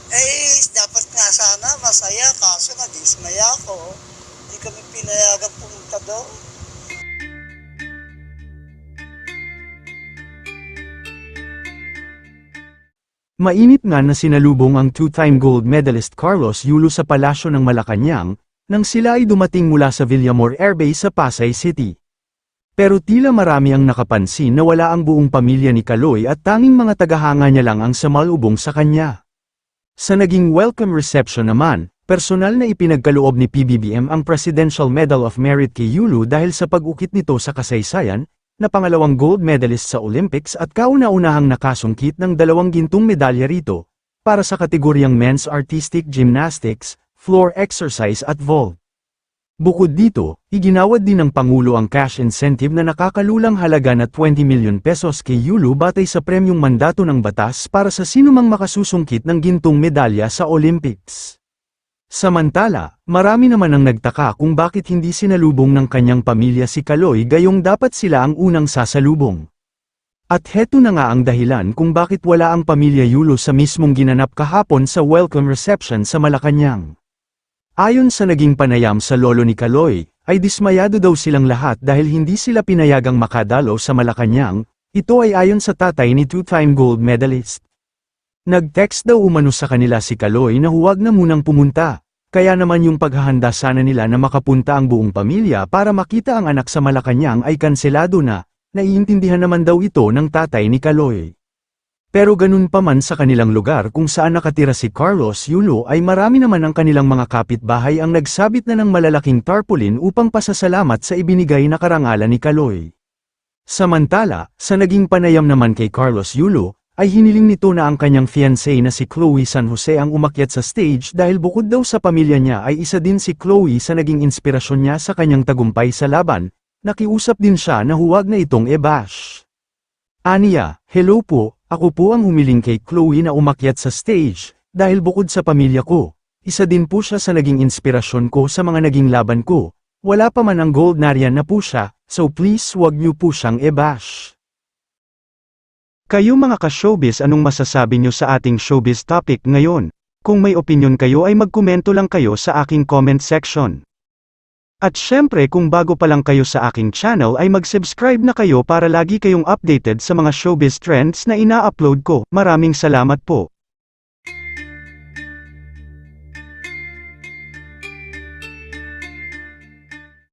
Dapat nga sana masaya, kaso nadismaya ako. Hindi kami pinayagan pumunta doon. Mainit nga na sinalubong ang two-time gold medalist Carlos Yulo sa palasyo ng Malacanang, nang sila ay dumating mula sa Villamor Air Base sa Pasay City. Pero tila marami ang nakapansin na wala ang buong pamilya ni Kaloy at tanging mga tagahanga niya lang ang sumalubong sa kanya. Sa naging welcome reception naman, personal na ipinagkaloob ni PBBM ang Presidential Medal of Merit kay Yulo dahil sa pag-ukit nito sa kasaysayan, na pangalawang gold medalist sa Olympics at kauna-unahang nakasungkit ng 2 gintong medalya rito, para sa kategoryang Men's Artistic Gymnastics, Floor Exercise at Vault. Bukod dito, iginawad din ng Pangulo ang cash incentive na nakakalulang halaga na 20 million pesos kay Yulo batay sa premyong mandato ng batas para sa sinumang makasusungkit ng gintong medalya sa Olympics. Samantala, marami naman ang nagtaka kung bakit hindi sinalubong ng kanyang pamilya si Kaloy gayong dapat sila ang unang sasalubong. At heto na nga ang dahilan kung bakit wala ang pamilya Yulo sa mismong ginanap kahapon sa welcome reception sa Malacanang. Ayon sa naging panayam sa lolo ni Kaloy, ay dismayado daw silang lahat dahil hindi sila pinayagang makadalo sa Malacanang, ito ay ayon sa tatay ni two-time gold medalist. Nag-text daw umano sa kanila si Kaloy na huwag na munang pumunta, kaya naman yung paghahanda sana nila na makapunta ang buong pamilya para makita ang anak sa Malacanang ay kanselado na, naiintindihan naman daw ito ng tatay ni Kaloy. Pero ganun pa man sa kanilang lugar kung saan nakatira si Carlos Yulo ay marami naman ang kanilang mga kapitbahay ang nagsabit na ng malalaking tarpaulin upang pasasalamat sa ibinigay na karangalan ni Kaloy. Samantala, sa naging panayam naman kay Carlos Yulo, ay hiniling nito na ang kanyang fiancé na si Chloe San Jose ang umakyat sa stage dahil bukod daw sa pamilya niya ay isa din si Chloe sa naging inspirasyon niya sa kanyang tagumpay sa laban, nakiusap din siya na huwag na itong i-bash. Aniya, hello po, ako po ang humiling kay Chloe na umakyat sa stage, dahil bukod sa pamilya ko, isa din po siya sa naging inspirasyon ko sa mga naging laban ko, wala pa man ang gold nariyan na po siya, so please huwag niyo po siyang i-bash. Kayo mga ka-showbiz, anong masasabi nyo sa ating showbiz topic ngayon? Kung may opinion kayo ay magkomento lang kayo sa aking comment section. At syempre kung bago pa lang kayo sa aking channel ay mag-subscribe na kayo para lagi kayong updated sa mga showbiz trends na ina-upload ko. Maraming salamat po.